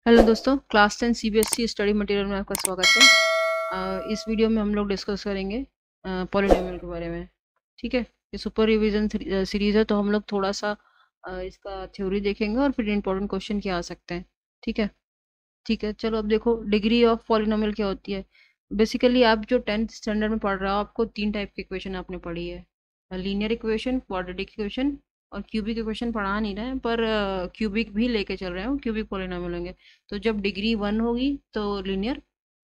Hello दोस्तों, class 10 CBSE study material में आपका स्वागत है। इस वीडियो में हम लोग डिस्कस करेंगे पॉलिनोमियल के बारे में। ठीक है, ये सुपर रिवीजन सीरीज है, तो हम लोग थोड़ा सा इसका थ्योरी देखेंगे और फिर इंपॉर्टेंट क्वेश्चन क्या आ सकते हैं। ठीक है, ठीक है, चलो अब देखो डिग्री ऑफ पॉलिनोमियल क्या होती है। बेसिकली आप जो 10th स्टैंडर्ड में पढ़ रहे हो, आपको 3 टाइप की इक्वेशन आपने पढ़ी है। लीनियर इक्वेशन, क्वाड्रेटिक इक्वेशन और क्यूबिक इक्वेशन पढ़ा नहीं रहे हैं, पर क्यूबिक भी लेके चल रहे हैं, क्यूबिक पॉलिनोमियल होंगे। तो जब डिग्री 1 होगी तो लीनियर,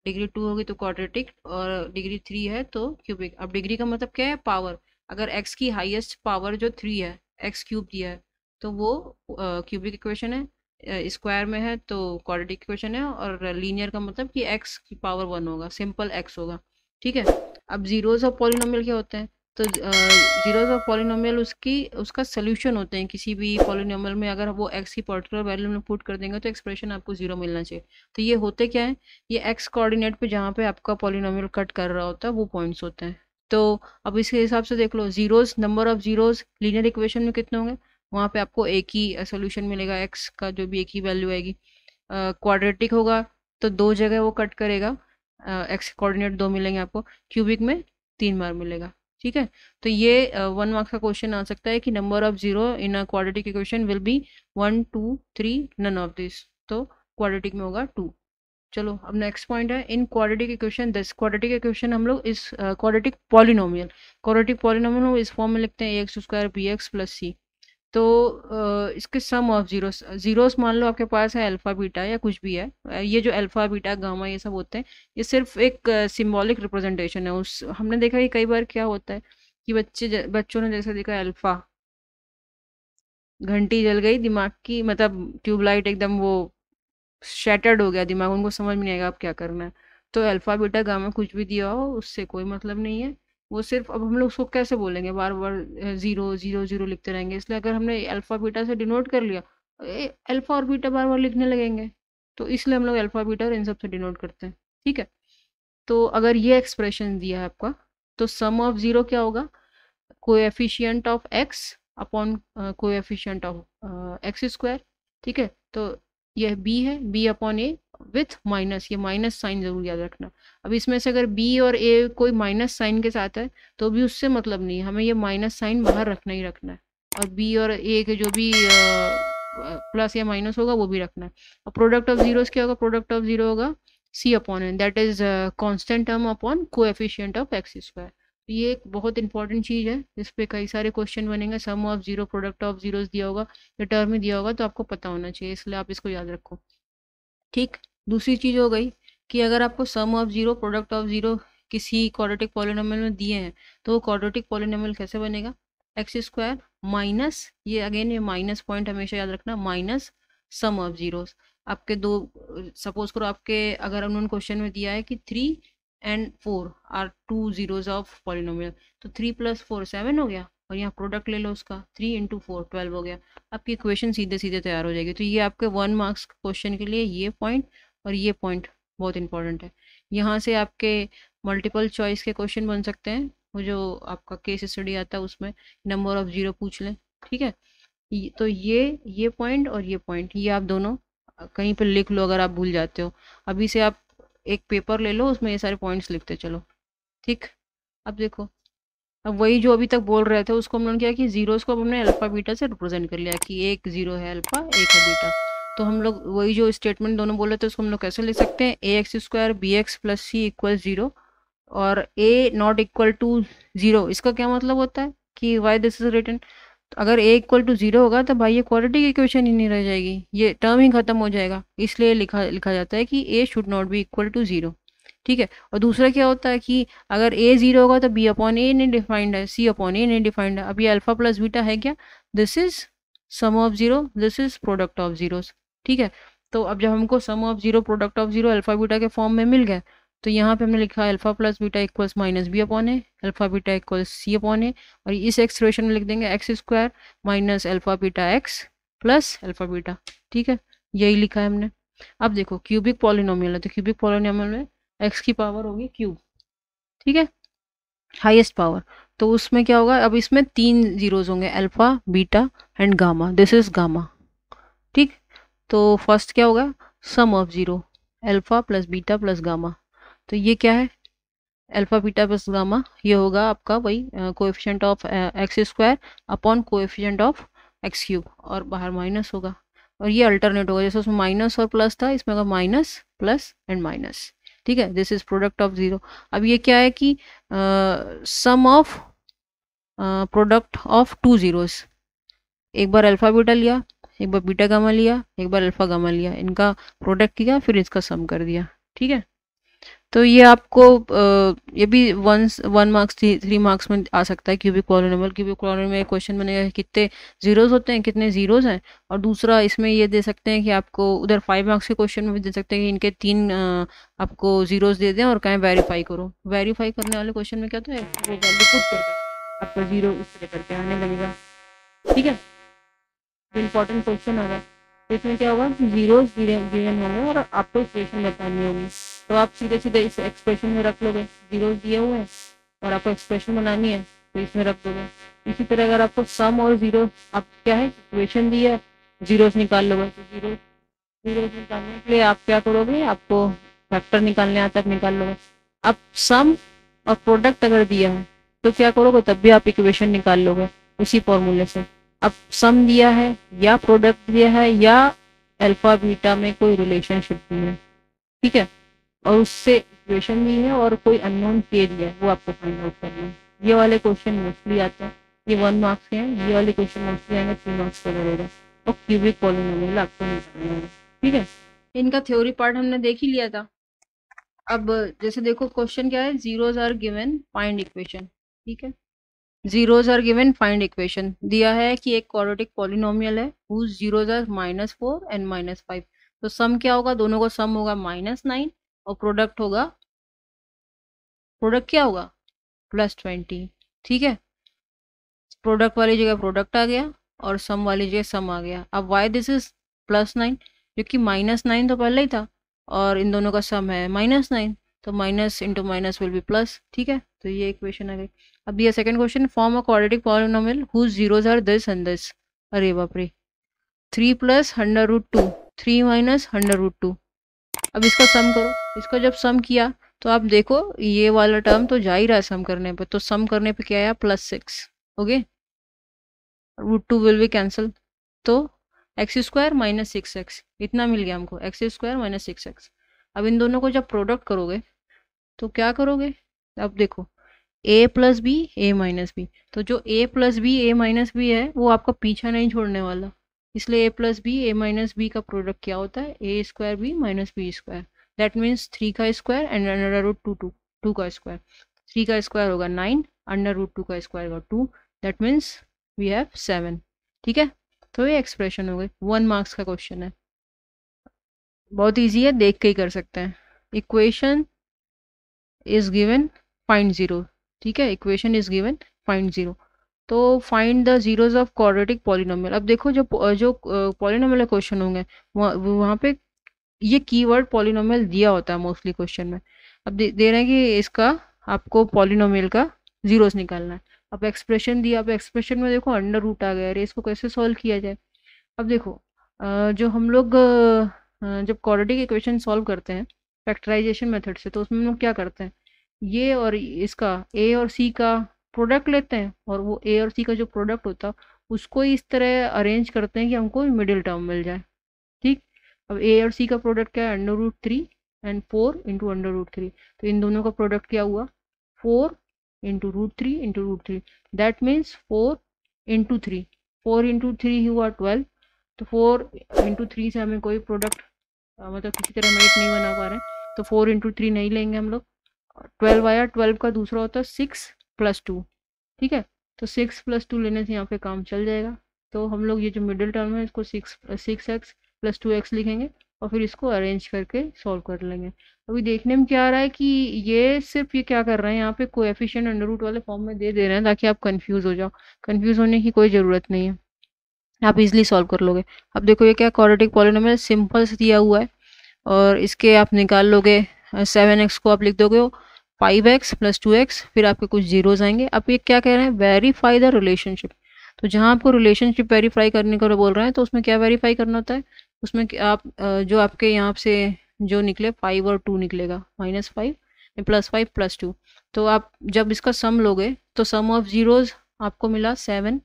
डिग्री 2 होगी तो क्वाड्रेटिक और डिग्री 3 है तो क्यूबिक। अब डिग्री का मतलब क्या है? पावर। अगर एक्स की हाईएस्ट पावर जो 3 है, एक्स क्यूब दिया है, तो वो क्यूबिक इक्वेशन है। स्क्वायर में है तो क्वाड्रेटिक इक्वेशन है। और लीनियर का मतलब कि एक्स की पावर 1 होगा, सिंपल एक्स होगा। ठीक है, अब जीरोस ऑफ पॉलिनोमियल क्या होते हैं? तो जीरोस ऑफ पॉलिनोमियल उसका सोल्यूशन होते हैं। किसी भी पॉलिनोमियल में अगर वो एक्स की पर्टिकुलर वैल्यू में पुट कर देंगे तो एक्सप्रेशन आपको जीरो मिलना चाहिए। तो ये होते क्या है? ये एक्स कोऑर्डिनेट पे जहाँ पे आपका पॉलिनोमियल कट कर रहा होता है वो पॉइंट्स होते हैं। तो अब इसके हिसाब से देख लो, zeros, number of zeros linear equation में कितने होंगे? वहाँ पे आपको एक ही सोल्यूशन मिलेगा, एक्स का जो भी एक ही वैल्यू आएगी। क्वाड्रेटिक होगा तो 2 जगह वो कट करेगा, एक्स कोऑर्डिनेट 2 मिलेंगे आपको। क्यूबिक में 3 बार मिलेगा। ठीक है, तो ये 1 मार्क्स का क्वेश्चन आ सकता है कि number of zero in a quadratic equation will be 1 2 3 none of this. तो क्वाड्रेटिक में होगा 2। चलो अब नेक्स्ट पॉइंट है, in quadratic equation this quadratic equation हम लोग इस क्वाड्रेटिक पॉलिनोमियल हम इस फॉर्म में लिखते हैं X square B X plus C. तो इसके सम ऑफ जीरोस, जीरोस मान लो आपके पास है अल्फा बीटा या कुछ भी है। ये जो अल्फा बीटा गामा ये सब होते हैं, ये सिर्फ एक सिंबॉलिक रिप्रेजेंटेशन है। उस हमने देखा कि कई बार क्या होता है कि बच्चों ने जैसे देखा अल्फा, घंटी जल गई दिमाग की, मतलब ट्यूबलाइट एकदम वो शैटर्ड हो गया दिमाग, उनको समझ में नहीं आएगा अब क्या करना है। तो अल्फा बीटा गामा कुछ भी दिया हो उससे कोई मतलब नहीं है। वो सिर्फ, अब हम लोग उसको कैसे बोलेंगे? बार बार जीरो जीरो जीरो लिखते रहेंगे, इसलिए अगर हमने अल्फा बीटा से डिनोट कर लिया, अल्फा और बीटा बार बार लिखने लगेंगे। तो इसलिए हम लोग अल्फा बीटा और इन सब से डिनोट करते हैं। ठीक है, तो अगर ये एक्सप्रेशन दिया है आपका, तो सम ऑफ जीरो क्या होगा? Coefficient of x upon coefficient of x square. ठीक है, तो यह बी है, b upon a with minus, ये माइनस साइन जरूर याद रखना। अब इसमें से अगर बी और ए कोई माइनस साइन के साथ है तो भी उससे मतलब नहीं है, हमें ये माइनस साइन बाहर रखना ही रखना है। और बी और ए के जो भी प्लस या माइनस होगा वो भी रखना है। और प्रोडक्ट ऑफ जीरोस क्या होगा? प्रोडक्ट ऑफ जीरो होगा C upon N, that is constant term upon coefficient of x square. ये एक बहुत इंपॉर्टेंट चीज़ है, इस पे कई सारे क्वेश्चन बनेंगे। Sum of zero, product of zeros दिया होगा या टर्म ही दिया होगा तो आपको पता होना चाहिए, इसलिए आप इसको याद रखो। ठीक, दूसरी चीज़ हो गई कि अगर आपको sum of zero, product of zero किसी क्वाड्रेटिक पॉलिनोमियल में दिए हैं, तो वो क्वाड्रेटिक पॉलिनोमियल कैसे बनेगा? एक्स स्क्वायर माइनस, ये अगेन ये माइनस पॉइंट हमेशा याद रखना, माइनस सम ऑफ जीरोस। आपके दो, सपोज करो आपके, अगर उन्होंने क्वेश्चन में दिया है कि 3 and 4 are 2 zeros of polynomial, तो 3 + 4 7 हो गया, और यहाँ प्रोडक्ट ले लो उसका, 3 × 4 12 हो गया। आपकी इक्वेशन सीधे सीधे तैयार हो जाएगी। तो ये आपके 1 मार्क्स क्वेश्चन के लिए ये पॉइंट और ये पॉइंट बहुत इंपॉर्टेंट है। यहाँ से आपके मल्टीपल चॉइस के क्वेश्चन बन सकते हैं, वो जो आपका केस स्टडी आता है उसमें नंबर ऑफ जीरो पूछ लें। ठीक है, तो ये पॉइंट और ये पॉइंट, ये आप दोनों कहीं पर लिख लो अगर आप भूल जाते हो। अभी से आप एक पेपर ले लो, उसमें ये सारे पॉइंट्स लिखते चलो। ठीक, अब देखो, अब वही जो अभी तक बोल रहे थे उसको हम लोगोने क्या कि जीरोस को हमने अल्फा बीटा से रिप्रेजेंट कर लिया कि एक जीरो है अल्फा, एक है बीटा। तो हम लोग वही जो स्टेटमेंट दोनों बोले थे उसको हम लोग कैसे लिख सकते हैं? A X square B X plus C equal zero, और A not equal to zero. इसका क्या मतलब होता है कि वाई दिस इज रिटन? तो अगर ए इक्वल टू जीरो होगा तो भाई ये क्वाड्रेटिक इक्वेशन ही नहीं रह जाएगी, ये टर्म ही खत्म हो जाएगा। इसलिए लिखा लिखा जाता है कि A should not be equal to zero. ठीक है, और दूसरा क्या होता है कि अगर ए जीरो होगा तो बी अपॉन ए नहीं डिफाइंड है, सी अपॉन ए नहीं डिफाइंड है। अब ये अल्फा प्लस बीटा है क्या? This is sum of zero, this is product of zeros. ठीक है, तो अब जब हमको sum of zero, product of zero alpha beta के फॉर्म में मिल गया, तो यहाँ पे हमने लिखा है alpha plus beta equals minus B upon A, alpha beta equals C upon A. और इस एक्सप्रेशन में लिख देंगे X square minus alpha beta X plus alpha beta. ठीक है, यही लिखा है हमने। अब देखो क्यूबिक पॉलिनोमियल है, तो क्यूबिक पॉलिनोमियल में एक्स की पावर होगी क्यूब। ठीक है, हाईएस्ट पावर। तो उसमें क्या होगा? अब इसमें 3 जीरोज होंगे, alpha beta and gamma, this is gamma. ठीक, तो फर्स्ट क्या होगा? Sum of zero, alpha plus beta plus gamma. तो ये क्या है, अल्फ़ा बीटा प्लस गामा, ये होगा आपका वही coefficient of x square upon coefficient of x cube, और बाहर माइनस होगा, और ये अल्टरनेट होगा, जैसे उसमें माइनस और प्लस था, इसमें होगा माइनस प्लस एंड माइनस। ठीक है, this is product of zero. अब ये क्या है कि sum of product of two zeros, एक बार अल्फ़ा बीटा लिया, एक बार बीटा गामा लिया, एक बार अल्फ़ा गामा लिया, इनका प्रोडक्ट किया, फिर इसका सम कर दिया। ठीक है, तो ये आपको ये भी 1 मार्क्स 3 मार्क्स में आ सकता है। क्यूबिक पॉलिनोमियल, क्यूबिक पॉलिनोमियल में क्वेश्चन बनेगा कितने जीरोज होते हैं, कितने जीरोज हैं, और दूसरा इसमें ये दे सकते हैं कि आपको उधर 5 मार्क्स के क्वेश्चन में भी दे सकते हैं कि इनके 3 आपको जीरोज दे दें और कहें वेरीफाई करो। वेरीफाई करने वाले क्वेश्चन में क्या तो है, वो वैल्यू पुट करके आपका जीरो इस तरह करके आने लगेगा। ठीक है, इंपॉर्टेंट क्वेश्चन आ रहा है, तो इसमें क्या होगा, जीरोज गिवन होंगे और आपको इक्वेशन बतानी होगी, तो आप सीधे सीधे इस एक्सप्रेशन में रख लोगे, जीरोज दिए हुए हैं और आपको एक्सप्रेशन बनानी है तो इसमें रख दोगे। इसी तरह अगर आपको सम और जीरो, आप क्या है इक्वेशन दी है, जीरोज निकाल लोगे, तो जीरोज निकालने के लिए आप क्या करोगे, आपको फैक्टर निकालने आता है, निकाल लोगे। अब सम और प्रोडक्ट अगर दिया है तो क्या करोगे, तब भी आप इक्वेशन निकाल लोगे उसी फॉर्मूले से। अब सम दिया है या प्रोडक्ट दिया है या अल्फा बीटा में कोई रिलेशनशिप दी है, ठीक है, और उससे इक्वेशन दी है और कोई अननोन के दिया है, वो आपको फाइंड आउट करना है। ये वाले क्वेश्चन मोस्टली आते हैं, ये 1 मार्क्स के हैं, ये वाले क्वेश्चन मोस्टली आएंगे 3 मार्क्स का रहेगा, और क्यूबिक पॉलिनोमियल आपको निकालना है। ठीक है, इनका थ्योरी पार्ट हमने देख ही लिया था। अब जैसे देखो क्वेश्चन क्या है, zeros are given, find equation. ठीक है, zeros are given, find equation दिया है कि एक क्वाड्रेटिक पॉलिनोमियल है हुज जीरोज आर -4 एंड -5। तो सम क्या होगा, दोनों का सम होगा -9 और प्रोडक्ट होगा, प्रोडक्ट क्या होगा +20। ठीक है, प्रोडक्ट वाली जगह प्रोडक्ट आ गया और सम वाली जगह सम आ गया। अब वाई दिस इज +9, क्योंकि -9 तो पहले ही था और इन दोनों का सम है -9, तो minus into minus will be plus. ठीक है, तो ये इक्वेशन आ गई। अब ये second question, form a quadratic polynomial whose zeros are this and this. अरे बाप रे, 3 + √2, 3 - √2। अब इसका सम करो, इसका जब सम किया तो आप देखो ये वाला टर्म तो जा ही रहा है सम करने पे, तो सम करने पे क्या आया, +6। ओके, √2 विल बी कैंसिल, तो x² - 6x, इतना मिल गया हमको, x² - 6x। अब इन दोनों को जब प्रोडक्ट करोगे तो क्या करोगे, अब देखो a + b a - b, तो जो a + b a - b है वो आपका पीछा नहीं छोड़ने वाला, इसलिए a + b a - b का प्रोडक्ट क्या होता है, a² b - b², that means 3 का स्क्वायर एंड √2 2 का स्क्वायर, 3 का स्क्वायर होगा 9, √2 का स्क्वायर होगा 2, दैट मीन्स वी हैव 7। ठीक है, तो ये एक्सप्रेशन हो गई। 1 मार्क्स का क्वेश्चन है, बहुत ईजी है, देख के ही कर सकते हैं। Equation is given, find zero. ठीक है, equation is given, find zero. तो find the zeros of quadratic polynomial. अब देखो जो पॉलिनोमियल क्वेश्चन होंगे वहाँ पे ये कीवर्ड पॉलिनोमियल दिया होता है मोस्टली क्वेश्चन में। अब दे रहे हैं कि इसका आपको पॉलिनोमियल का जीरोस निकालना है। अब एक्सप्रेशन दिया, अब एक्सप्रेशन में देखो √, आ गया, अरे इसको कैसे सॉल्व किया जाए। अब देखो जो हम लोग जब क्वाड्रेटिक इक्वेशन सॉल्व करते हैं फैक्टराइजेशन मेथड से, तो उसमें हम लोग क्या करते हैं, ये और इसका ए और सी का प्रोडक्ट लेते हैं और वो ए और सी का जो प्रोडक्ट होता है उसको इस तरह अरेंज करते हैं कि हमको मिडिल टर्म मिल जाए। ठीक, अब ए और सी का प्रोडक्ट क्या है, √3 एंड 4 × √3, तो इन दोनों का प्रोडक्ट क्या हुआ, 4 × √3 × √3, दैट मीन्स 4 × 3, 4 × 3 हुआ 12, तो 4 × 3 से हमें कोई प्रोडक्ट मतलब किसी तरह मेट नहीं बना पा रहे हैं, तो 4 × 3 नहीं लेंगे हम लोग, 12 आया, 12 का दूसरा होता है 6 + 2। ठीक है, तो 6 + 2 लेने से यहाँ पे काम चल जाएगा। तो हम लोग ये जो मिडिल टर्म है इसको 6x + 2x लिखेंगे और फिर इसको अरेंज करके सॉल्व कर लेंगे। अभी देखने में क्या आ रहा है कि ये सिर्फ ये क्या कर रहे हैं, यहाँ पे कोएफिशिएंट √ वाले फॉर्म में दे रहे हैं ताकि आप कंफ्यूज हो जाओ। कंफ्यूज होने की कोई ज़रूरत नहीं है, आप इजीली सॉल्व कर लोगे। अब देखो ये क्या क्वाड्रेटिक पॉलिनोमियल सिंपल से दिया हुआ है और इसके आप निकाल लोगे, 7x को आप लिख दोगे 5x + 2x, फिर आपके कुछ जीरोज आएंगे। अब ये क्या कह रहे हैं, वेरीफाई द रिलेशनशिप। तो जहाँ आपको रिलेशनशिप वेरीफाई करने को बोल रहे हैं तो उसमें क्या वेरीफाई करना होता है, उसमें आप जो आपके यहाँ से जो निकले 5 और 2 निकलेगा, -5 +5 +2। तो आप जब इसका सम लोगे तो सम ऑफ जीरोज आपको मिला 7,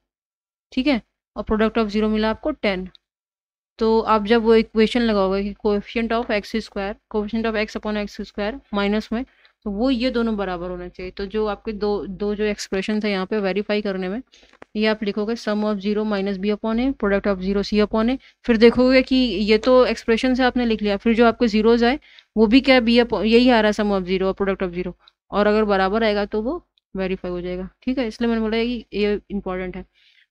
ठीक है, और प्रोडक्ट ऑफ जीरो मिला आपको 10। तो आप जब वो इक्वेशन लगाओगे कि coefficient of x upon x square minus में, तो वो ये दोनों बराबर होना चाहिए। तो जो आपके दो दो जो एक्सप्रेशन है यहाँ पे वेरीफाई करने में, ये आप लिखोगे sum of zero minus B upon A, product of zero C upon A. फिर देखोगे कि ये तो एक्सप्रेशन से आपने लिख लिया, फिर जो आपके जीरोज आए वो भी क्या बी अपॉन यही आ रहा है, सम ऑफ जीरो और प्रोडक्ट ऑफ जीरो, और अगर बराबर आएगा तो वो वेरीफाई हो जाएगा, ठीक है। इसलिए मैंने बोला है कि ये इंपॉर्टेंट है।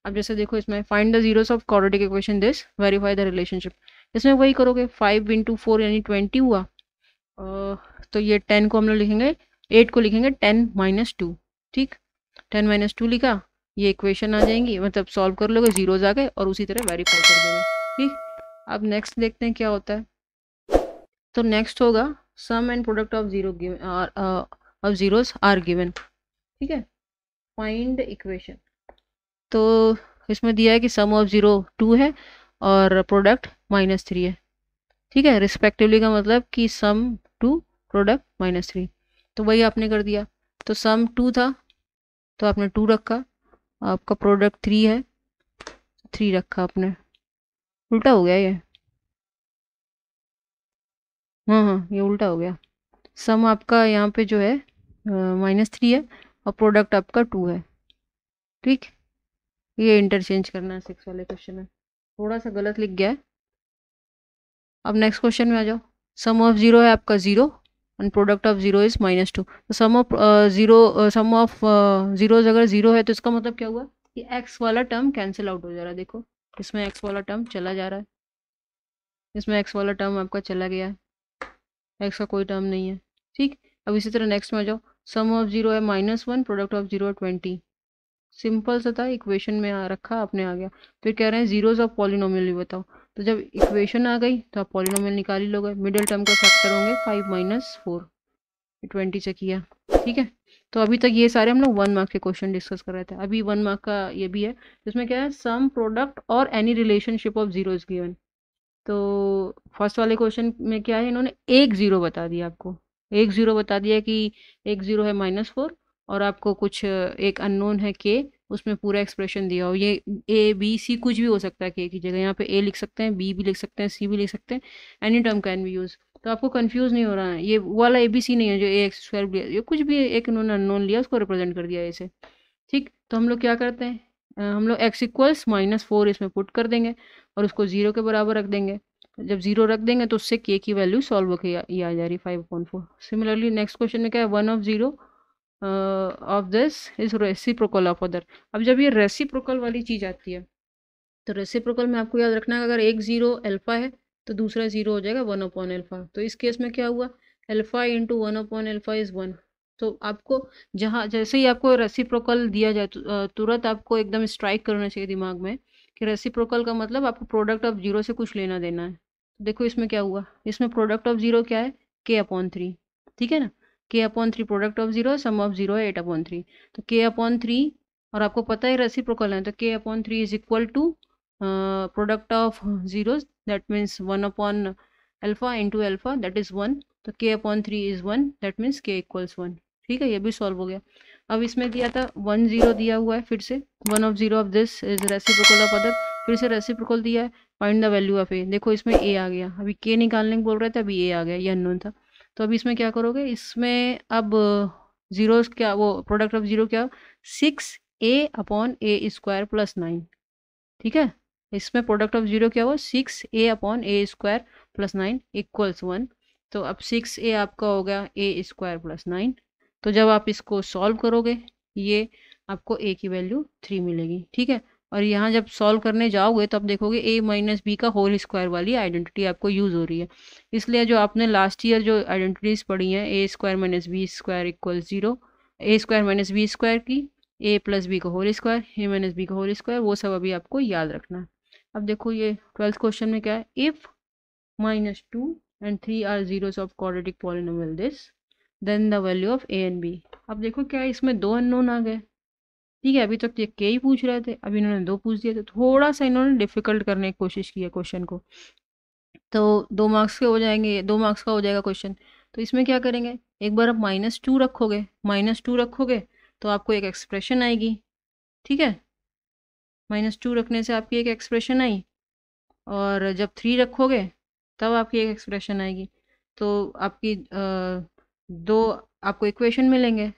अब जैसे देखो इसमें find the zeros of quadratic equation this verify the relationship, इसमें वही करोगे 5 × 4 यानी 20 हुआ। तो ये 10 को हम लोग लिखेंगे, 8 को लिखेंगे 10 - 2, ठीक। 10 - 2 लिखा, ये इक्वेशन आ जाएंगी, मतलब सॉल्व कर लोगे, जीरोज आ गए और उसी तरह वेरीफाई कर दोगे, ठीक। अब नेक्स्ट देखते हैं क्या होता है। तो नेक्स्ट होगा sum and product of zero of zeros are given, ठीक है। फाइंड इक्वेशन, तो इसमें दिया है कि सम ऑफ जीरो 2 है और प्रोडक्ट -3 है, ठीक है। रिस्पेक्टिवली का मतलब कि सम 2 प्रोडक्ट -3, तो वही आपने कर दिया। तो सम 2 था तो आपने 2 रखा, आपका प्रोडक्ट 3 है, 3 रखा आपने, उल्टा हो गया ये, हाँ हाँ ये उल्टा हो गया। सम आपका यहाँ पे जो है -3 है और प्रोडक्ट आपका 2 है, ठीक। ये इंटरचेंज करना है 6 वाले क्वेश्चन में, थोड़ा सा गलत लिख गया है। अब नेक्स्ट क्वेश्चन में आ जाओ। सम ऑफ जीरो है आपका 0 and product of zero is -2। तो सम ऑफ जीरोज अगर 0 है तो इसका मतलब क्या हुआ कि एक्स वाला टर्म कैंसिल आउट हो जा रहा है। देखो इसमें एक्स वाला टर्म चला जा रहा है, इसमें एक्स वाला टर्म आपका चला गया है, एक्स का कोई टर्म नहीं है, ठीक। अब इसी तरह नेक्स्ट में आ जाओ। सम ऑफ जीरो है -1, प्रोडक्ट ऑफ जीरो है 20। सिंपल सा था, इक्वेशन में आ रखा आपने आ गया। फिर कह रहे हैं जीरोज ऑफ पॉलिनोमियल भी बताओ। तो जब इक्वेशन आ गई तो आप पॉलिनोमियल निकाल ही लोगे, मिडिल टर्म का फैक्टर होंगे 5 - 4, 20 से किया, ठीक है। तो अभी तक ये सारे हम लोग 1 मार्क के क्वेश्चन डिस्कस कर रहे थे। अभी 1 मार्क का ये भी है, जिसमें क्या है सम प्रोडक्ट और any relationship of zero is given. तो फर्स्ट वाले क्वेश्चन में क्या है, इन्होंने एक जीरो बता दिया आपको, एक जीरो बता दिया कि एक जीरो है -4 और आपको कुछ एक अननोन है के, उसमें पूरा एक्सप्रेशन दिया हो। ये ए बी सी कुछ भी हो सकता है के की जगह, यहाँ पे ए लिख सकते हैं, बी भी लिख सकते हैं, सी भी लिख सकते हैं, any term can be use. तो आपको कंफ्यूज नहीं हो रहा है, ये वाला ए बी सी नहीं है जो ए एक्स स्क्वायर, ये कुछ भी एक इन्होंने अननोन लिया उसको रिप्रेजेंट कर दिया ऐसे, ठीक। तो हम लोग क्या करते हैं, हम लोग x इक्वल्स -4 इसमें पुट कर देंगे और उसको 0 के बराबर रख देंगे। जब 0 रख देंगे तो उससे k की वैल्यू सॉल्व होकर ये आ जा रही 5/4। सिमिलरली नेक्स्ट क्वेश्चन में क्या है, 1/0 of this is reciprocal of other. अब जब ये रेसिप्रोकल वाली चीज़ आती है तो रेसिप्रोकल में आपको याद रखना है, अगर एक जीरो अल्फा है तो दूसरा जीरो हो जाएगा 1/अल्फा। तो इस केस में क्या हुआ, अल्फा इंटू 1/अल्फा इज 1। तो आपको जहाँ जैसे ही आपको रेसिप्रोकल दिया जाए तुरंत आपको एकदम स्ट्राइक करना चाहिए दिमाग में कि रेसिप्रोकल का मतलब आपको प्रोडक्ट ऑफ जीरो से कुछ लेना देना है। देखो इसमें क्या हुआ, इसमें प्रोडक्ट ऑफ जीरो क्या है, k/3, ठीक है ना। k/3 product of zero, sum of zero है 8/3। तो k/3, और आपको पता है रेसिप्रोकल है तो k/3 is equal to product of zeros, that means 1/अल्फा इंटू अल्फा दैट इज 1। तो k/3 is 1, that means k equals 1, ठीक है। ये भी सॉल्व हो गया। अब इसमें दिया था 1/0 दिया हुआ है, फिर से 1/0 of this is reciprocal of other, फिर से रेसिप्रोकल दिया है, फाइंड द वैल्यू ऑफ ए। देखो इसमें ए आ गया, अभी के निकालने को बोल रहे थे, अभी ए आ गया, ये अननोन था। तो अभी इसमें क्या करोगे, इसमें अब जीरोस क्या, वो प्रोडक्ट ऑफ जीरो क्या, 6a/a² + 9, ठीक है। इसमें प्रोडक्ट ऑफ जीरो क्या हुआ, 6a/a² + 9 इक्वल्स 1। तो अब 6a आपका हो गया a² + 9। तो जब आप इसको सॉल्व करोगे ये आपको a की वैल्यू 3 मिलेगी, ठीक है। और यहाँ जब सॉल्व करने जाओगे तो आप देखोगे a - b का होल स्क्वायर वाली आइडेंटिटी आपको यूज़ हो रही है। इसलिए जो आपने लास्ट ईयर जो आइडेंटिटीज पढ़ी हैं, a² - b² equal 0, a² - b² की, a + b का होल स्क्वायर, a - b का होल स्क्वायर, वो सब अभी आपको याद रखना है। अब देखो ये 12th क्वेश्चन में क्या है, if -2 and 3 are zeros of quadratic polynomial this then the value of a and b। अब देखो क्या है, इसमें दो अननोन आ गए, ठीक है। अभी तक ये के ही पूछ रहे थे, अभी इन्होंने दो पूछ दिए, तो थोड़ा सा इन्होंने डिफिकल्ट करने की कोशिश की है क्वेश्चन को। तो 2 मार्क्स के हो जाएंगे, 2 मार्क्स का हो जाएगा क्वेश्चन। तो इसमें क्या करेंगे, एक बार आप -2 रखोगे, -2 रखोगे तो आपको एक एक्सप्रेशन आएगी, ठीक है। -2 रखने से आपकी एक एक्सप्रेशन आई, और जब 3 रखोगे तब आपकी एक एक्सप्रेशन आएगी। तो आपकी दो आपको इक्वेशन मिलेंगे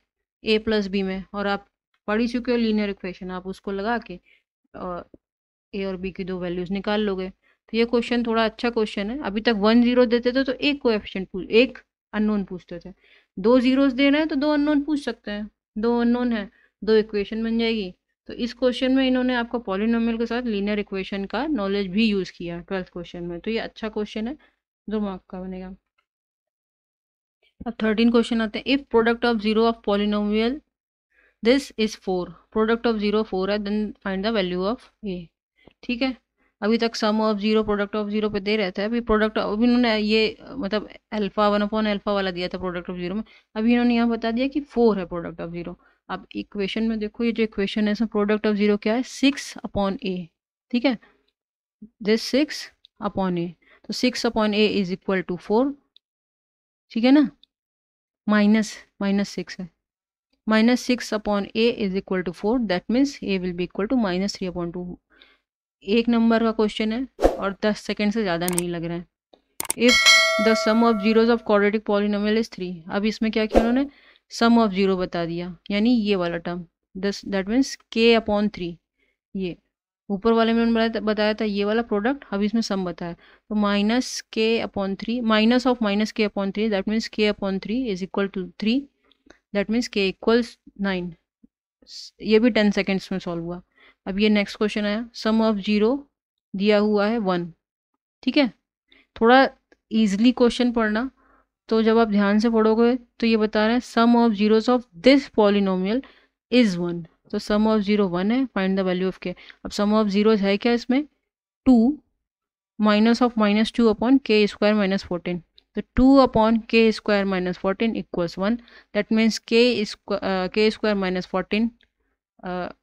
ए प्लस बी में, और आप पढ़ ही चुके हो लीनियर इक्वेशन, आप उसको लगा के ए और बी की दो वैल्यूज निकाल लोगे। तो ये क्वेश्चन थोड़ा अच्छा क्वेश्चन है। अभी तक 1 0 देते थे तो एक कोएफिशिएंट पूछ, एक अननोन पूछते थे। 2 जीरोस दे रहे हैं तो 2 अननोन पूछ सकते हैं, 2 अननोन है, 2 इक्वेशन बन जाएगी। तो इस क्वेश्चन में इन्होंने आपको पॉलिनोमियल के साथ लीनियर इक्वेशन का नॉलेज भी यूज किया 12th क्वेश्चन में। तो ये अच्छा क्वेश्चन है, 2 मार्क का बनेगा। अब 13 क्वेश्चन आते हैं। If product of zero of polynomial this is 4, product of zero 4 है, then find the value of a. ठीक है, अभी तक sum of zero product of zero पे दे रहता है। अभी प्रोडक्ट, अभी इन्होंने ये मतलब अल्फा 1/अल्फा वाला दिया था प्रोडक्ट ऑफ जीरो में, अभी इन्होंने यहाँ बता दिया कि 4 है प्रोडक्ट ऑफ जीरो। अब इक्वेशन में देखो, ये जो इक्वेशन है इसमें प्रोडक्ट ऑफ जीरो क्या है, 6/a। ठीक है, दिस 6/a, तो 6/a इज इक्वल टू 4। ठीक है ना, माइनस माइनस 6 है, -6/a is equal to 4, that means a will be equal to -3/2। एक नंबर का क्वेश्चन है और 10 सेकेंड से ज़्यादा नहीं लग रहा है। If the sum of zeros of quadratic polynomial is 3, अब इसमें क्या किया उन्होंने, सम ऑफ जीरो बता दिया, यानी ये वाला टर्म, दस दैट मीन्स k/3। ये ऊपर वाले में उन्होंने बताया था ये वाला प्रोडक्ट, अब इसमें सम बताया। तो -k/3, minus of -k/3, that means k/3 is equal to 3, that means k equals 9। ये भी 10 सेकेंड्स में सॉल्व हुआ। अब ये नेक्स्ट क्वेश्चन आया, सम ऑफ जीरो दिया हुआ है 1। ठीक है, थोड़ा इजली क्वेश्चन पढ़ना, तो जब आप ध्यान से पढ़ोगे तो ये बता रहे हैं sum of zeros of this polynomial is 1। तो सम ऑफ जीरो 1 है, फाइंड द वैल्यू ऑफ के। अब सम ऑफ जीरोस है क्या इसमें, 2, माइनस ऑफ -2/k² - 14। तो 2/k² - 14 equals 1, that means k² - 14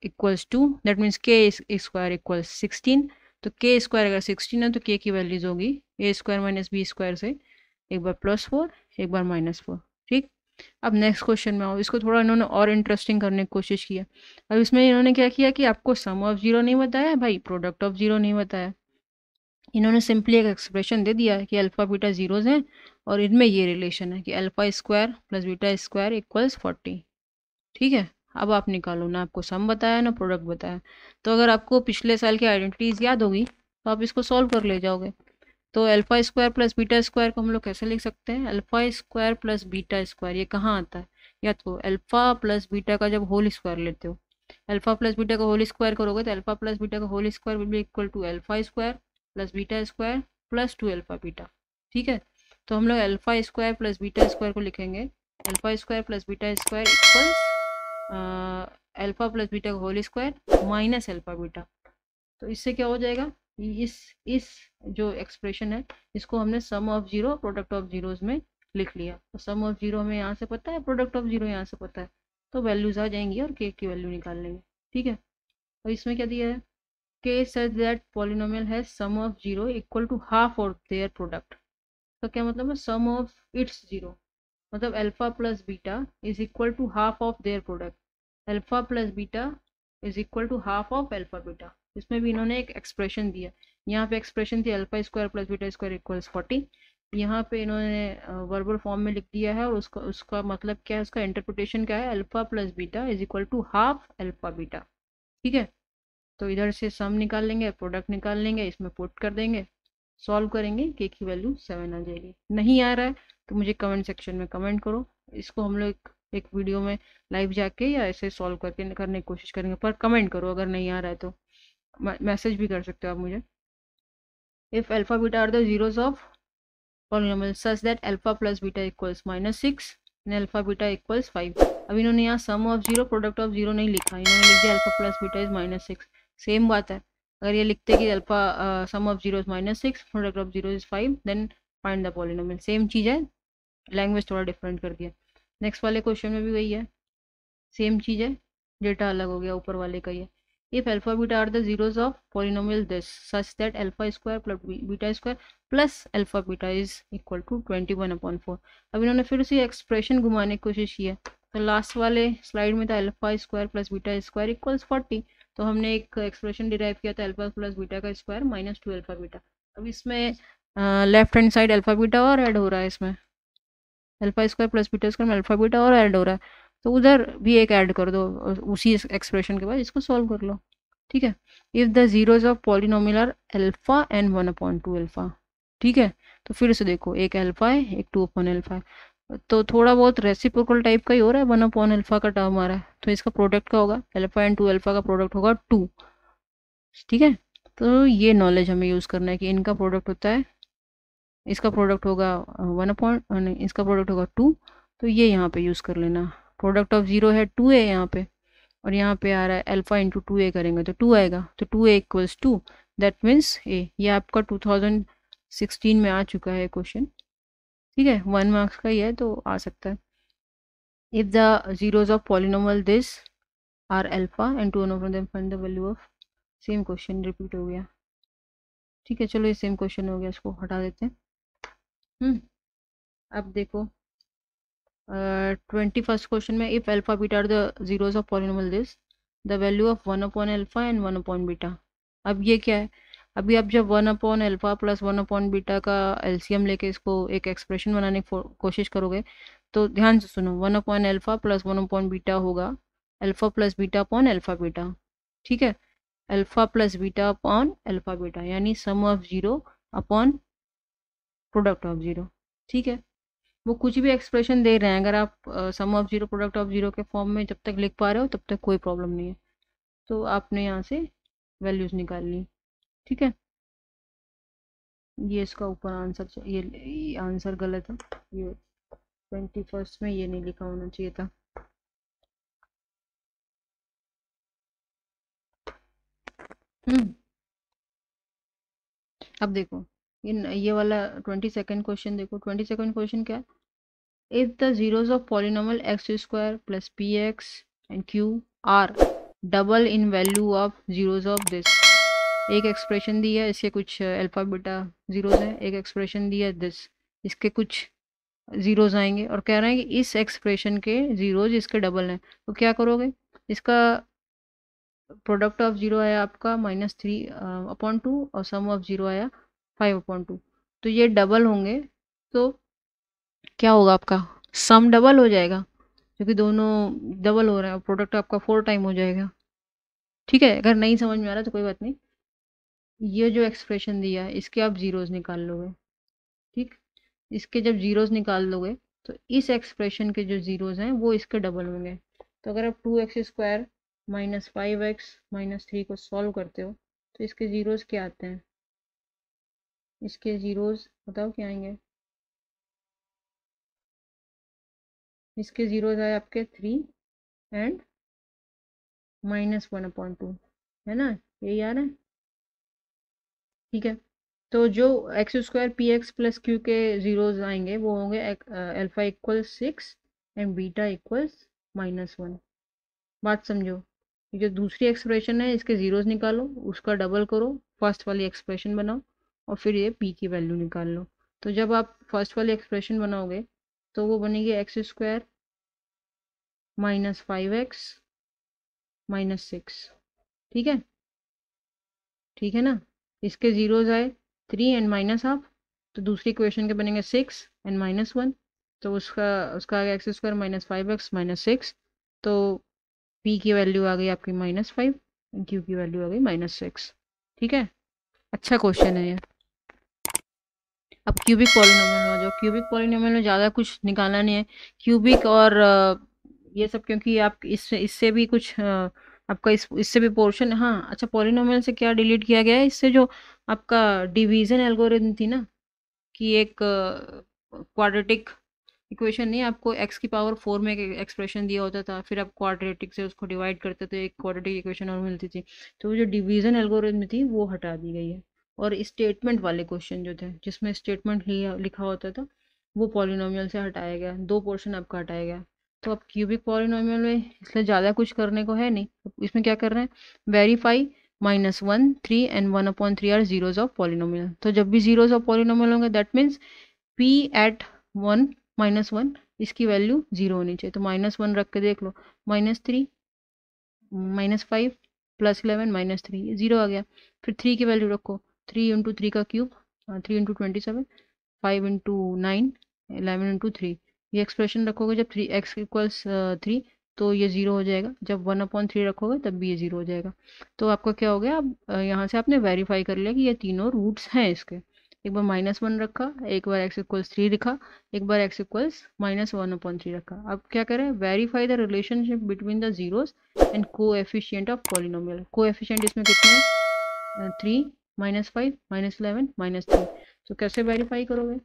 equals 2, that means k² equals 16। तो k² अगर 16 है तो k की वैल्यूज होगी a² - b² से एक बार +4, एक बार -4। ठीक, अब नेक्स्ट क्वेश्चन में आओ। इसको थोड़ा इन्होंने और इंटरेस्टिंग करने की कोशिश की है। अब इसमें इन्होंने क्या किया कि आपको सम ऑफ जीरो नहीं बताया भाई, प्रोडक्ट ऑफ जीरो नहीं बताया, इन्होंने सिंपली एक एक्सप्रेशन दे दिया है कि अल्फा बीटा जीरोज हैं और इनमें ये रिलेशन है कि alpha square plus beta square equals 40। ठीक है, अब आप निकालो, ना आपको सम बताया ना प्रोडक्ट बताया। तो अगर आपको पिछले साल की आइडेंटिटीज याद होगी तो आप इसको सॉल्व कर ले जाओगे। तो alpha square plus beta square को हम लोग कैसे लिख सकते हैं, alpha square plus beta square, ये कहाँ आता है, या तो अल्फा प्लस बीटा का जब होल स्क्वायर लेते हो, अल्फा प्लस बीटा का होल स्क्वायर करोगे तो अल्फा प्लस बीटा का whole square will be equal to alpha square plus beta square plus 2 alpha beta. ठीक है, तो हम लोग alpha square plus beta square को लिखेंगे alpha square plus beta square equals alpha plus beta का whole square minus alpha beta. तो इससे क्या हो जाएगा, इस जो एक्सप्रेशन है इसको हमने sum of zero product of zeros में लिख लिया। तो सम ऑफ जीरो हमें यहाँ से पता है, प्रोडक्ट ऑफ जीरो यहाँ से पता है, तो वैल्यूज आ जाएंगी और के की वैल्यू निकाल लेंगे। ठीक है, और इसमें क्या दिया है, के सच दैट पॉलिनोमियल है sum of zero equal to half of their product. तो क्या मतलब है, सम ऑफ इट्स जीरो, मतलब alpha plus beta is equal to half of their product, alpha plus beta is equal to half of alpha beta. इसमें भी इन्होंने एक expression दिया, यहाँ पे एक्सप्रेशन थी alpha square plus beta square equals 40, यहाँ पे इन्होंने वर्बल फॉर्म में लिख दिया है, और उसका उसका मतलब क्या है, उसका इंटरप्रिटेशन क्या है, alpha plus beta is equal to half alpha beta. ठीक है, तो इधर से सम निकाल लेंगे, प्रोडक्ट निकाल लेंगे, इसमें पुट कर देंगे, सॉल्व करेंगे, के की वैल्यू 7 आ जाएगी। नहीं आ रहा है तो मुझे कमेंट सेक्शन में कमेंट करो, इसको हम लोग एक वीडियो में लाइव जाके या ऐसे सॉल्व करके करने की कोशिश करेंगे, पर कमेंट करो अगर नहीं आ रहा है तो, मैसेज भी कर सकते हो आप मुझे। If alpha beta are the zeros of polynomial such that alpha plus beta equals -6 and alpha beta equals 5। अब इन्होंने यहाँ sum of zero product of zero नहीं लिखा, इन्होंने लिख दिया alpha plus beta is -6। Same बात है, अगर ये लिखते कि alpha sum of zero is -6 product of zero is 5, then find the polynomial, same चीज़ है, लैंग्वेज थोड़ा डिफरेंट कर दिया। नेक्स्ट वाले क्वेश्चन में भी वही है, सेम चीज़ है, डेटा अलग हो गया ऊपर वाले का। ये if alpha beta are the zeros of polynomial this such that alpha square plus beta square plus alpha beta is equal to 21/4। अब इन्होंने फिर से एक्सप्रेशन घुमाने की कोशिश की है, तो लास्ट वाले स्लाइड में था alpha square plus beta square equals 40, तो हमने एक एक्सप्रेशन डिराइव किया था अल्फा प्लस बीटा का स्क्वायर माइनस 2 अल्फा बीटा। अब इसमें left hand side alpha beta और ऐड हो रहा है, इसमें alpha square plus beta square में अल्फा बीटा और ऐड हो रहा है, तो उधर भी एक ऐड कर दो उसी एक्सप्रेशन के बाद इसको सॉल्व कर लो। ठीक है, if the zeros of polynomial are alpha and 1/2 alpha. ठीक है, तो फिर से देखो एक अल्फा है एक 2/अल्फा है, तो थोड़ा बहुत रेसिप्रोकल टाइप का ही हो रहा है, 1/अल्फा का टर्म आ रहा है, तो इसका प्रोडक्ट क्या होगा, अल्फा एंड 2 अल्फा का प्रोडक्ट होगा 2। ठीक है, तो ये नॉलेज हमें यूज़ करना है कि इनका प्रोडक्ट होता है, इसका प्रोडक्ट होगा 1 नहीं, इसका प्रोडक्ट होगा 2, तो ये यहाँ पे यूज़ कर लेना। प्रोडक्ट ऑफ जीरो है 2 है यहाँ पे, और यहाँ पे आ रहा है अल्फा इंटू 2a करेंगे तो 2 आएगा, तो 2a equals 2, that means a। ये आपका 2016 में आ चुका है क्वेश्चन। ठीक है, 1 मार्क्स का ही है तो आ सकता है। If the zeros of polynomial this are alpha and two of them find the value of, same question repeat हो गया। ठीक है, चलो ये सेम क्वेश्चन हो गया, इसको हटा देते हैं। अब देखो 21st क्वेश्चन में if alpha beta are the zeros of polynomial this the value of 1/अल्फा एंड 1/बीटा। अब ये क्या है, अभी आप जब 1/अल्फा प्लस 1/बीटा का एलसीएम लेके इसको एक एक्सप्रेशन बनाने की कोशिश करोगे, तो ध्यान से सुनो, 1/अल्फा प्लस 1/बीटा होगा alpha plus beta upon alpha beta. ठीक है, alpha plus beta upon alpha beta, यानी sum of zero upon product of zero. ठीक है, वो कुछ भी एक्सप्रेशन दे रहे हैं, अगर आप sum of zero product of zero के फॉर्म में जब तक लिख पा रहे हो तब तक कोई प्रॉब्लम नहीं है, तो आपने यहाँ से वैल्यूज निकाल ली। ठीक है, ये इसका ऊपर आंसर, ये आंसर गलत है, ये 21st में ये नहीं लिखा होना चाहिए था। अब देखो ये वाला 22nd क्वेश्चन देखो, 22nd क्वेश्चन क्या है, if the zeros of polynomial x square plus px and q are double in value of zeros of this। एक एक्सप्रेशन दी है, इसके कुछ अल्फा बीटा जीरोज हैं, एक एक्सप्रेशन दी है दिस, इसके कुछ जीरोज आएंगे, और कह रहे हैं कि इस एक्सप्रेशन के जीरोज इसके डबल हैं, तो क्या करोगे, इसका प्रोडक्ट ऑफ जीरो आया आपका -3/2 और सम ऑफ जीरो आया 5/2, तो ये डबल होंगे, तो क्या होगा आपका सम डबल हो जाएगा, क्योंकि दोनों डबल हो रहे हैं, प्रोडक्ट आपका 4 टाइम हो जाएगा। ठीक है, अगर नहीं समझ में आ रहा तो कोई बात नहीं, ये जो एक्सप्रेशन दिया है इसके आप जीरोज निकाल लोगे। ठीक, इसके जब जीरोज निकाल लोगे तो इस एक्सप्रेशन के जो जीरोज हैं वो इसके डबल होंगे, तो अगर आप 2x² माइनस 5x माइनस 3 को सॉल्व करते हो तो इसके जीरोज क्या आते हैं, इसके जीरोज बताओ क्या आएंगे, इसके जीरोज आए आपके 3 एंड -1/2, है ना, यही आ रहा है। ठीक है, तो जो x² px प्लस क्यू के जीरोज आएंगे वो होंगे alpha equals 6 and beta equals -1। बात समझो, ये जो दूसरी एक्सप्रेशन है इसके जीरोज निकालो, उसका डबल करो, फर्स्ट वाली एक्सप्रेशन बनाओ, और फिर ये p की वैल्यू निकाल लो। तो जब आप फर्स्ट वाली एक्सप्रेशन बनाओगे तो वो बनेगी x² -5x -6। ठीक है, ठीक है ना, इसके जीरोज आए 3 एंड -1/2, तो दूसरी इक्वेशन के बनेंगे 6 एंड -1, तो उसका उसका आ गया x² -5x -6, तो p की वैल्यू आ गई आपकी -5 एंड q की वैल्यू आ गई -6। ठीक है, अच्छा क्वेश्चन है ये। अब क्यूबिक पॉलिनोमियल में आ जाओ, क्यूबिक पॉलिनोमियल में ज़्यादा कुछ निकालना नहीं है, क्यूबिक और ये सब, क्योंकि आप इससे इससे भी कुछ आपका इससे भी पोर्शन, हाँ अच्छा, पॉलिनोमियल से क्या डिलीट किया गया है, इससे जो आपका डिवीजन एल्गोरिथम थी ना, कि एक क्वाड्रेटिक इक्वेशन नहीं, आपको x की पावर 4 में एक एक्सप्रेशन दिया होता था, फिर आप क्वाड्रेटिक से उसको डिवाइड करते थे, एक क्वाड्रेटिक इक्वेशन और मिलती थी, तो वो जो डिवीजन एल्गोरिथम थी वो हटा दी गई है, और स्टेटमेंट वाले क्वेश्चन जो थे जिसमें स्टेटमेंट लिखा होता था वो पॉलिनोमियल से हटाया गया, 2 पोर्शन आपका हटाया गया। तो अब क्यूबिक पॉलिनोमियल में इसलिए ज़्यादा कुछ करने को है नहीं, तो इसमें क्या कर रहे हैं, verify -1 3 and 1/3 are zeros of polynomial. तो जब भी जीरोज ऑफ पॉलिनोमियल होंगे दैट मीन्स पी एट 1 -1 इसकी वैल्यू 0 होनी चाहिए। तो -1 रख के देख लो, -3 -5 +11 -3 ये 0 आ गया। फिर 3 की वैल्यू रखो, 3 × 3 का क्यूब 3 × 27, 5 × 9 11 × 3, ये एक्सप्रेशन रखोगे जब 3x इक्वल्स 3 तो ये 0 हो जाएगा, जब 1/3 रखोगे तब भी ये 0 हो जाएगा। तो आपका क्या हो गया, अब यहाँ से आपने वेरीफाई कर लिया कि ये तीनों रूट्स हैं इसके। एक बार -1 रखा, एक बार x इक्वल्स 3 लिखा, एक बार x इक्वल्स -1/3 रखा। अब क्या करें, verify the relationship between the zeros and coefficient of polynomial. Coefficient इसमें कितने हैं, 3 -5 -11 -3। तो कैसे वेरीफाई करोगे,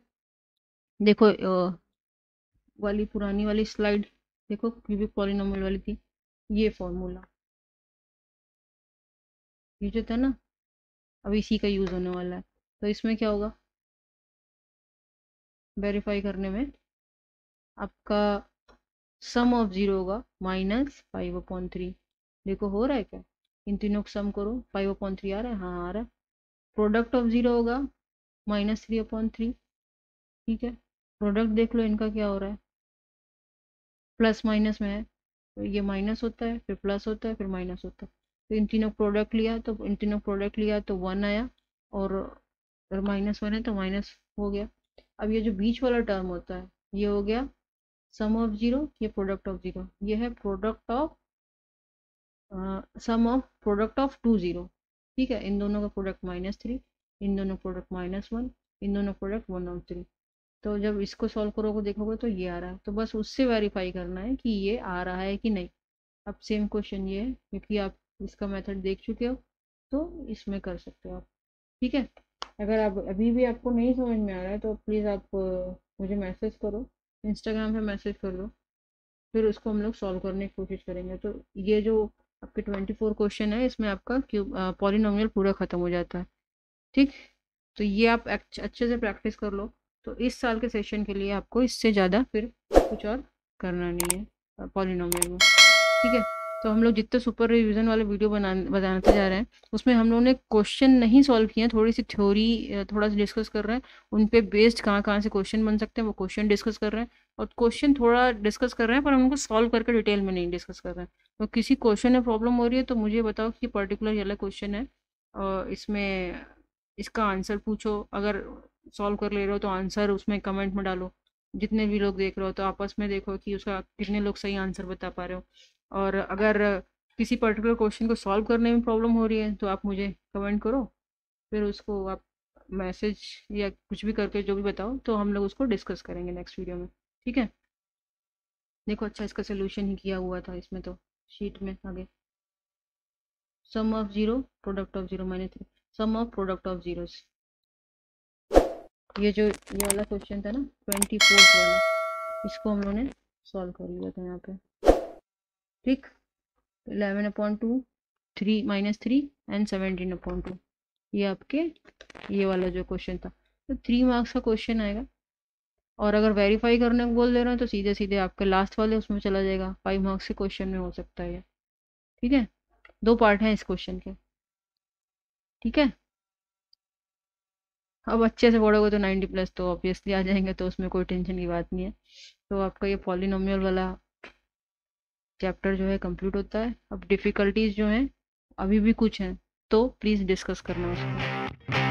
देखो वाली पुरानी वाली स्लाइड देखो, क्यूबिक पॉलिनोमियल वाली थी, ये फॉर्मूला ये जो था ना, अब इसी का यूज होने वाला है। तो इसमें क्या होगा, वेरीफाई करने में आपका सम ऑफ जीरो होगा -5/3। देखो हो रहा है क्या, इन तीनों को सम करो, 5/3 आ रहा है, हाँ आ रहा है। प्रोडक्ट ऑफ जीरो होगा -3/3। ठीक है, प्रोडक्ट देख लो इनका क्या हो रहा है, प्लस माइनस में है, तो ये माइनस होता है फिर प्लस होता है फिर माइनस होता है। तो इन तीनों प्रोडक्ट लिया तो 1 आया, और अगर -1 है तो माइनस हो गया। अब ये जो बीच वाला टर्म होता है ये हो गया सम ऑफ जीरो, ये प्रोडक्ट ऑफ जीरो, ये है product of sum of product of 2 zero. ठीक है, इन दोनों का प्रोडक्ट -3, इन दोनों प्रोडक्ट -1, इन दोनों प्रोडक्ट 1/3। तो जब इसको सॉल्व करोगे देखोगे तो ये आ रहा है, तो बस उससे वेरीफाई करना है कि ये आ रहा है कि नहीं। अब सेम क्वेश्चन ये है, क्योंकि आप इसका मेथड देख चुके हो तो इसमें कर सकते हो आप। ठीक है, अगर आप अभी भी आपको नहीं समझ में आ रहा है तो प्लीज़ आप मुझे मैसेज करो, इंस्टाग्राम पे मैसेज कर दो, फिर उसको हम लोग सॉल्व करने की कोशिश करेंगे। तो ये जो आपके 24 क्वेश्चन है इसमें आपका क्यूब पॉलिनोमियल पूरा ख़त्म हो जाता है। ठीक, तो ये आप अच्छे से प्रैक्टिस कर लो। तो इस साल के सेशन के लिए आपको इससे ज़्यादा फिर कुछ और करना नहीं है पॉलिनोमियल में। ठीक है, तो हम लोग जितने सुपर रिवीजन वाले वीडियो बनाते जा रहे हैं उसमें हम लोगों ने क्वेश्चन नहीं सॉल्व किए हैं, थोड़ी सी थ्योरी थोड़ा सा डिस्कस कर रहे हैं, उन पे बेस्ड कहाँ कहाँ से क्वेश्चन बन सकते हैं वो क्वेश्चन डिस्कस कर रहे हैं, और क्वेश्चन थोड़ा डिस्कस कर रहे हैं पर हम उनको सॉल्व करके डिटेल में नहीं डिस्कस कर रहे हैं। तो किसी क्वेश्चन में प्रॉब्लम हो रही है तो मुझे बताओ कि पर्टिकुलर ये वाला क्वेश्चन है और इसमें इसका आंसर पूछो, अगर सॉल्व कर ले रहे हो तो आंसर उसमें कमेंट में डालो, जितने भी लोग देख रहे हो तो आपस में देखो कि उसका कितने लोग सही आंसर बता पा रहे हो। और अगर किसी पर्टिकुलर क्वेश्चन को सॉल्व करने में प्रॉब्लम हो रही है तो आप मुझे कमेंट करो, फिर उसको आप मैसेज या कुछ भी करके जो भी बताओ तो हम लोग उसको डिस्कस करेंगे नेक्स्ट वीडियो में। ठीक है, देखो अच्छा इसका सोल्यूशन ही किया हुआ था इसमें, तो शीट में आगे sum of zero product of zero -3, sum of product of zeros, ये जो ये वाला क्वेश्चन था ना 24 वाला, इसको हम लोगों ने सॉल्व कर लिया था यहाँ पे। ठीक, 11/2 3 -3 एंड 17/2, ये आपके ये वाला जो क्वेश्चन था, तो 3 मार्क्स का क्वेश्चन आएगा। और अगर वेरीफाई करने को बोल दे रहे हैं तो सीधे सीधे आपके लास्ट वाले उसमें चला जाएगा, 5 मार्क्स के क्वेश्चन में हो सकता है ये। ठीक है, 2 पार्ट हैं इस क्वेश्चन के। ठीक है, अब अच्छे से पढ़ोगे तो 90+ तो ऑब्वियसली आ जाएंगे, तो उसमें कोई टेंशन की बात नहीं है। तो आपका ये पॉलिनोमियल वाला चैप्टर जो है कंप्लीट होता है। अब डिफ़िकल्टीज जो हैं अभी भी कुछ हैं तो प्लीज़ डिस्कस करना उसको।